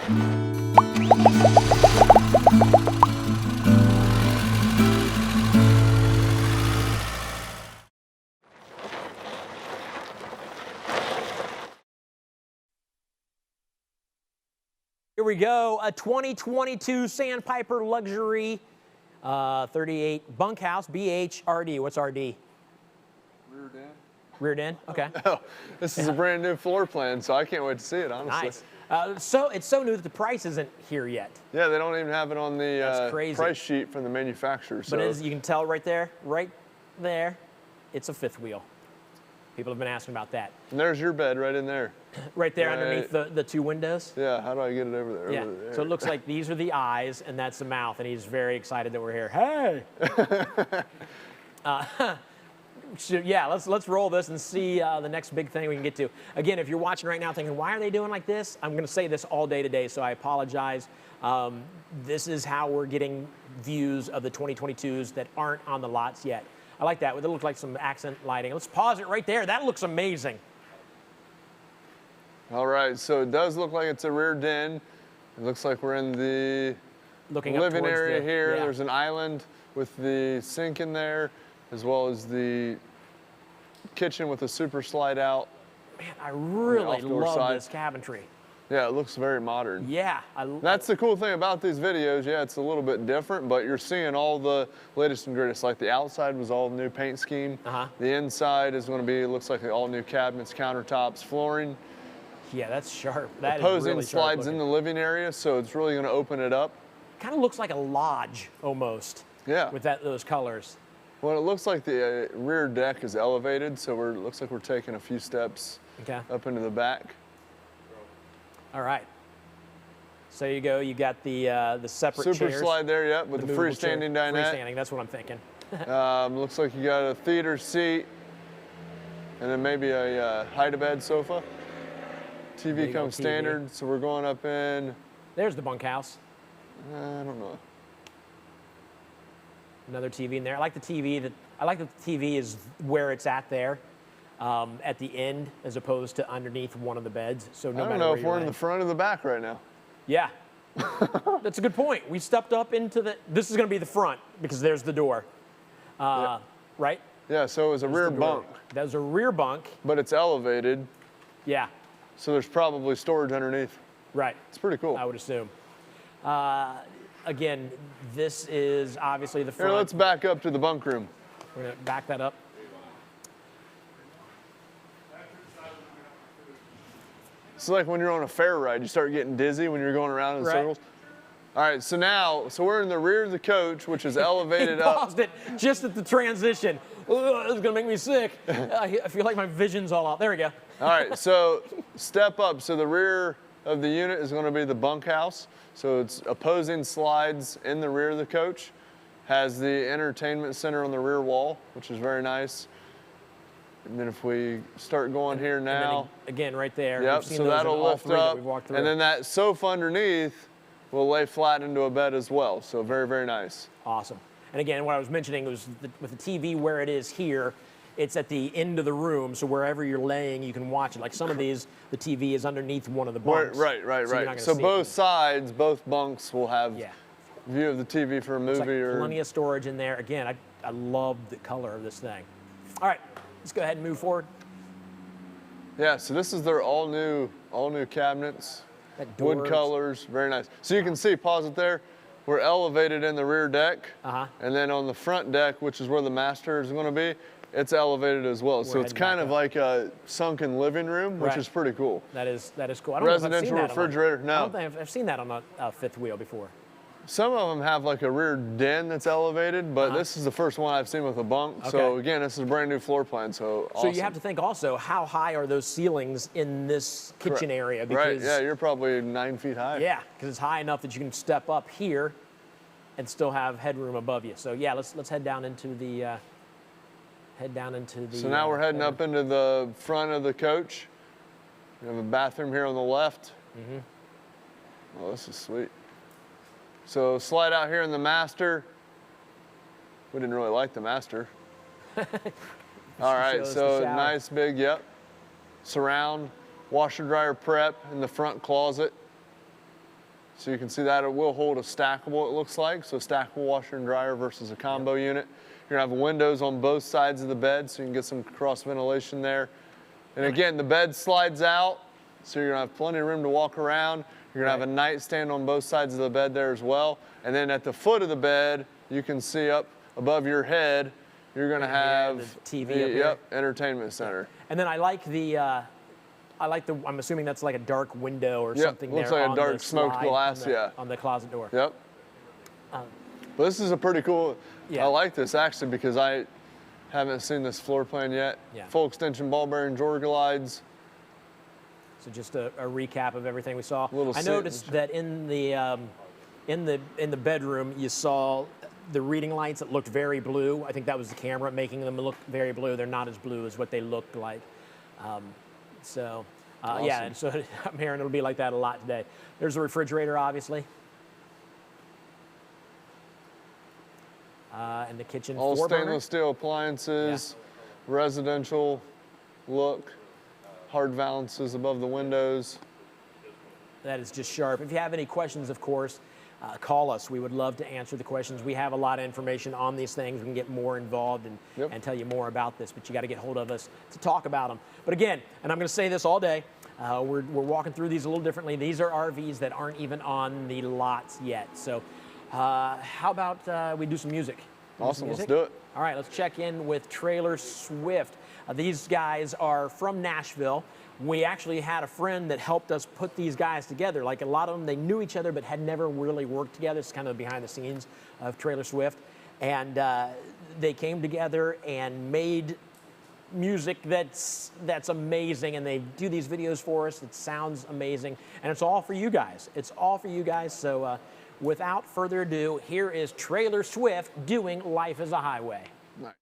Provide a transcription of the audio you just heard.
Here we go, a 2022 Sandpiper Luxury 38 bunkhouse BHRD. What's RD? Rear den. Rear den, okay. Oh, this is a brand new floor plan, so I can't wait to see it, honestly. Nice. So it's so new that the price isn't here yet. Yeah, they don't even have it on the price sheet from the manufacturer. But as you can tell right there, it's a fifth wheel. People have been asking about that. And there's your bed right in there. Right there underneath the two windows? Yeah, how do I get it over there? Yeah, over there. So it looks like these are the eyes and that's the mouth, and he's very excited that we're here. Hey! So yeah, let's roll this and see the next big thing we can get to. Again, if you're watching right now thinking, why are they doing like this? I'm gonna say this all day today, so I apologize. This is how we're getting views of the 2022s that aren't on the lots yet. I like that. It looks like some accent lighting. Let's pause it right there. That looks amazing. All right, so it does look like it's a rear den. It looks like we're in the living area here. Yeah. There's an island with the sink in there, as well as the kitchen with a super slide out. Man, I really love this cabinetry. Yeah, it looks very modern. Yeah. That's the cool thing about these videos. Yeah, it's a little bit different, but you're seeing all the latest and greatest. Like the outside was all new paint scheme. The inside is going to be, it looks like all new cabinets, countertops, flooring. Yeah, that's sharp. That Opposing is really slides sharp in the living area, so it's really going to open it up. Kind of looks like a lodge almost. Yeah. With those colors. Well, it looks like the rear deck is elevated, so it looks like we're taking a few steps up into the back. All right. So you go. You got the separate super chairs. Slide there, yep, with the freestanding dinette. Freestanding. That's what I'm thinking. Looks like you got a theater seat, and then maybe a hide-a-bed sofa. TV comes standard, so we're going up in. There's the bunkhouse. I don't know. Another TV in there. I like the TV. I like that the TV is where it's at there. At the end, as opposed to underneath one of the beds. So no I don't know if we're in the front or the back right now. Yeah, that's a good point. We stepped up into the. This is going to be the front because there's the door, right? Yeah. So it was a rear bunk. That was a rear bunk. But it's elevated. Yeah. So there's probably storage underneath. Right. It's pretty cool. I would assume. Again, this is obviously the front. Here, let's back up to the bunk room. We're going to back that up. It's like when you're on a fair ride, you start getting dizzy when you're going around in circles. All right, so we're in the rear of the coach, which is elevated up. Paused it just at the transition. Ugh, this is gonna make me sick. I feel like my vision's all out. There we go. All right, so step up. So the rear of the unit is gonna be the bunkhouse. So it's opposing slides in the rear of the coach. Has the entertainment center on the rear wall, which is very nice. And then if we start going here now. Again, right there. Yep, so that'll lift up. And then that sofa underneath will lay flat into a bed as well. So very, very nice. Awesome. And again, what I was mentioning was with the TV where it is here, it's at the end of the room. So wherever you're laying, you can watch it. Like some of these, the TV is underneath one of the bunks. Right. So both sides, both bunks will have view of the TV for a movie. Like plenty of storage in there. Again, I love the color of this thing. All right. Let's go ahead and move forward. Yeah, so this is their all new cabinets. Wood colors, very nice. So you can see, pause it there, we're elevated in the rear deck. And then on the front deck, which is where the master is going to be, it's elevated as well. So it's kind of like a sunken living room, which is pretty cool. That is cool. I don't Residential know if I've seen refrigerator, that I don't think I've seen that on a fifth wheel before. Some of them have like a rear den that's elevated, but this is the first one I've seen with a bunk. Okay. So again, this is a brand new floor plan, so awesome. So you have to think also, how high are those ceilings in this kitchen area? Because, yeah, you're probably 9 feet high. Yeah, because it's high enough that you can step up here and still have headroom above you. So yeah, let's head down into the, So now we're heading up into the front of the coach. We have a bathroom here on the left. Oh, this is sweet. So slide out here in the master. We didn't really like the master. All right, so nice big, surround, washer dryer prep in the front closet. So you can see that it will hold a stackable, it looks like. So stackable washer and dryer versus a combo unit. You're gonna have windows on both sides of the bed so you can get some cross ventilation there. And again, the bed slides out, so you're gonna have plenty of room to walk around. You're gonna have a nightstand on both sides of the bed there as well. And then at the foot of the bed, you can see up above your head, you're gonna have the TV up here. entertainment center. And then I like the, I'm assuming that's like a dark window or something there. Looks like a dark smoked glass, on the closet door. Yep. But this is a pretty cool, I like this actually because I haven't seen this floor plan yet. Yeah. Full extension ball bearing drawer glides. So just a recap of everything we saw. Little I noticed that in the bedroom you saw the reading lights that looked very blue. I think that was the camera making them look very blue. They're not as blue as what they looked like. Awesome. Yeah, and so I'm hearing it'll be like that a lot today. There's a refrigerator, obviously. And the kitchen. All stainless steel appliances, residential look, hard valances above the windows. That is just sharp. If you have any questions, of course, call us. We would love to answer the questions. We have a lot of information on these things. We can get more involved and tell you more about this, but you got to get hold of us to talk about them. But again, and I'm going to say this all day, we're walking through these a little differently. These are RVs that aren't even on the lots yet. So how about we do some music? Awesome, let's do it. All right, let's check in with Trailer Swift. These guys are from Nashville. We actually had a friend that helped us put these guys together. Like a lot of them, they knew each other but had never really worked together. It's kind of behind the scenes of Trailer Swift. And they came together and made music that's amazing, and they do these videos for us. It sounds amazing, and it's all for you guys. It's all for you guys. So without further ado, here is Trailer Swift doing Life is a Highway. Nice.